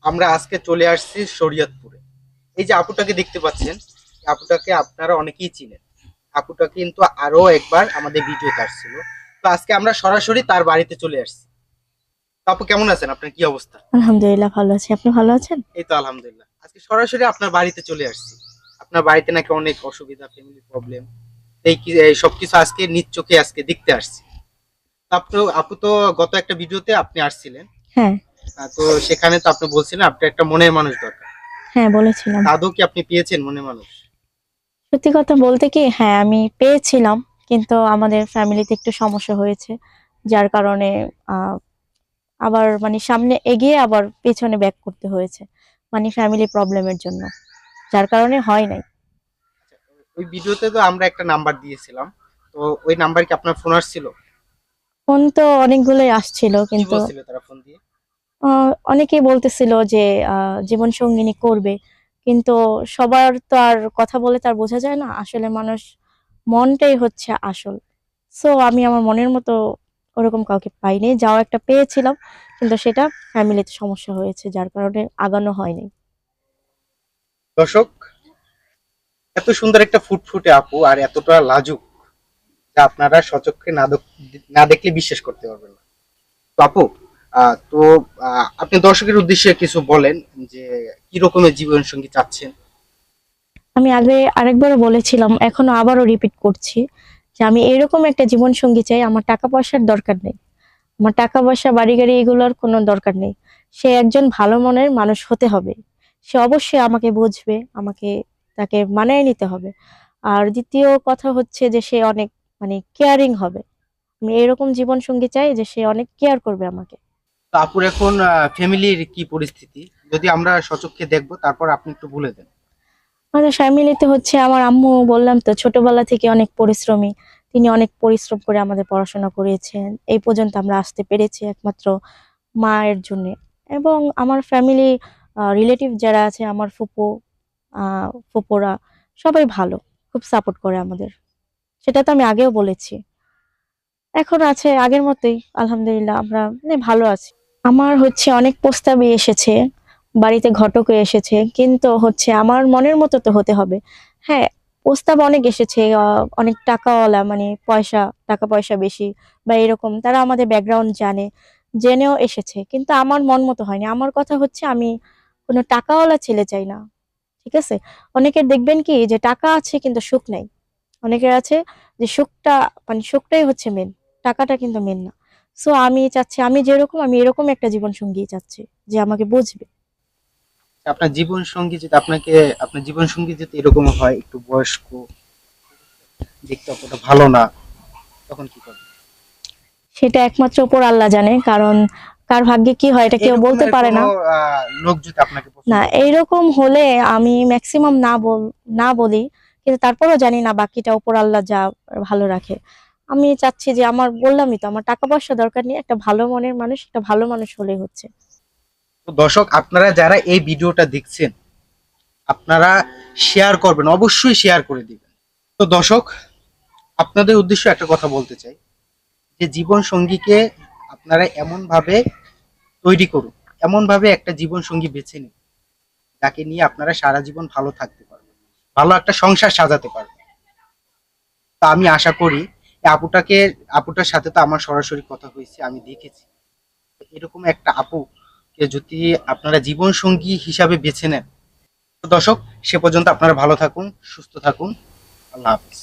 আমরা আজকে চলে আসছি শরীয়তপুরে। এই যে আপুটাকে দেখতে পাচ্ছেন, এই আপুটাকে আপনারা অনেকেই চিনেন। আপুটা কিন্তু আরো একবার আমাদের ভিডিওতে আসছিল। তো আজকে আমরা সরাসরি তার বাড়িতে চলে আসছি। তো আপু কেমন আছেন? আপনার কি অবস্থা? আলহামদুলিল্লাহ ভালো আছি। আপনি ভালো আছেন? এই তো আলহামদুলিল্লাহ। আজকে সরাসরি আপনার বাড়িতে চলে আসছি। আপনার বাড়িতে নাকি অনেক অসুবিধা, ফ্যামিলি প্রবলেম, এই সবকিছু আজকে নিজ চোখে আজকে দেখতে আসছি। তো আপু তো গত একটা ভিডিওতে আপনি আসছিলেন। হ্যাঁ, তো সেখানে তো আপনি বলছিলেন আপনার একটা মনের মানুষ দরকার। হ্যাঁ বলেছিলাম। আদৌ কি আপনি পেয়েছেন মনের মানুষ? সত্যি কথা বলতে কি, হ্যাঁ আমি পেয়েছিলাম, কিন্তু আমাদের ফ্যামিলিতে একটু সমস্যা হয়েছে। যার কারণে আহ, আবার মানে সামনে এগিয়ে আবার পেছনে ব্যাক করতে হয়েছে। মানে ফ্যামিলি প্রবলেমের জন্য। যার কারণে হয় নাই। ওই ভিডিওতে তো আমরা একটা নাম্বার দিয়েছিলাম। তো ওই নাম্বার কি আপনার ফোন আসছিল? ফোন তো অনেকগুলোই আসছিল, কি কিন্তু বলছিল তারা ফোন দিয়ে? অনেকেই বলতেছিল যে জীবন সঙ্গিনী করবে, কিন্তু সবার তো আর কথা বলে তার বোঝা যায় না। আসলে মানুষ মনটাই হচ্ছে আসল। সো আমি আমার মনের মতো ওরকম কাউকে পাইনি, যাও একটা পেয়েছিলাম, কিন্তু সেটা ফ্যামিলিতে সমস্যা হয়েছে, যার কারণে আগানো হয়নি। দর্শক, এত সুন্দর একটা ফুটফুটে আপু আর এতটা লাজুক, যা আপনারা সচক্ষে না দেখলে বিশ্বাস করতে পারবেন না। তো আপু, তো আপনি দর্শকের উদ্দেশ্যে কিছু বলেন যে কি রকমের জীবন সঙ্গী চাচ্ছেন। আমি আগে আরেকবারও বলেছিলাম, এখনো আবারও রিপিট করছি, যে আমি এরকম একটা জীবন সঙ্গী চাই। আমার টাকা পয়সার দরকার নেই, আমার টাকা পয়সা বাড়ি গাড়ি এগুলোর কোনো দরকার নেই। সে একজন ভালো মনের মানুষ হতে হবে। সে অবশ্যই আমাকে বুঝবে, আমাকে তাকে মানিয়ে নিতে হবে। আর দ্বিতীয় কথা হচ্ছে যে সে অনেক মানে কেয়ারিং হবে। আমি এরকম জীবন সঙ্গী চাই যে সে অনেক কেয়ার করবে আমাকে। তো আপুর এখন ফ্যামিলির কি পরিস্থিতি, যদি আমরা সচক্ষে দেখবো তারপর আপনি একটু বলে দেন। আমাদের ফ্যামিলিতে হচ্ছে আমার আম্মু, বললাম তো ছোটবেলা থেকে অনেক পরিশ্রমী। তিনি অনেক পরিশ্রম করে আমাদের পড়াশোনা করিয়েছেন, এই পর্যন্ত আমরা আসতে পেরেছি একমাত্র মায়ের জন্য। এবং আমার ফ্যামিলি রিলেটিভ যারা আছে, আমার ফুপু, ফুপুরা, সবাই ভালো, খুব সাপোর্ট করে আমাদের। সেটা তো আমি আগেও বলেছি। এখন আছে আগের মতোই, আলহামদুলিল্লাহ আমরা মানে ভালো আছি। আমার হচ্ছে অনেক প্রস্তাবই এসেছে, বাড়িতে ঘটকও এসেছে, কিন্তু হচ্ছে আমার মনের মতো তো হতে হবে। হ্যাঁ, প্রস্তাব অনেক এসেছে, অনেক টাকাওয়ালা, মানে টাকা পয়সা বেশি বা এরকম, তারা আমাদের ব্যাকগ্রাউন্ড জানে, জেনেও এসেছে, কিন্তু আমার মন মতো হয়নি। আমার কথা হচ্ছে আমি কোনো টাকাওয়ালা ছেলে চাই না। ঠিক আছে? অনেকের দেখবেন কি যে টাকা আছে কিন্তু সুখ নেই। অনেকের আছে যে সুখটা, মানে সুখটাই হচ্ছে মেন, টাকাটা কিন্তু মেন না। সো আমি চাচ্ছি, আমি যেরকম আমি এরকম একটা জীবন সঙ্গী চাচ্ছি, যে আমাকে বুঝবে। আপনার জীবন সঙ্গী যদি আপনার জীবন সঙ্গী যদি এরকম হয়, একটু বয়স্ক, দেখতে অতটা ভালো না, তখন কি করবেন? সেটা একমাত্র উপর আল্লাহ জানে, কারণ কার ভাগ্যে কি হয় এটা কেউ বলতে এরকমের পারে কোনো না। লোক যদি আপনাকে না, পছন্দ করে। এইরকম হলে আমি ম্যাক্সিমাম না বলি, কিন্তু তারপরেও জানি না, বাকিটা উপর আল্লাহ যা ভালো রাখে। আমি চাচ্ছি যে, আমার বললামই তো, আমার টাকা পয়সা দরকার নেই, একটা ভালো মনের মানুষ, একটা ভালো মানুষ হলেই হচ্ছে। তো দর্শক, আপনারা যারা এই ভিডিওটা দেখছেন, আপনারা শেয়ার করবেন, অবশ্যই শেয়ার করে দিবেন। তো দর্শক, আপনাদের উদ্দেশ্যে একটা কথা বলতে চাই, যে জীবন সঙ্গীকে আপনারা এমন ভাবে তৈরি করুন, এমন ভাবে একটা জীবন সঙ্গী বেছে নিন, যাকে নিয়ে আপনারা সারা জীবন ভালো থাকতে পারবেন, ভালো একটা সংসার সাজাতে পারবেন। তা আমি আশা করি এই আপুটার সাথে তো আমার সরাসরি কথা হয়েছে, আমি দেখেছি। এরকম একটা আপুকে যদি আপনারা জীবন সঙ্গী হিসাবে বেছে নেন। তো দর্শক, সে পর্যন্ত আপনারা ভালো থাকুন, সুস্থ থাকুন। আল্লাহ হাফিজ।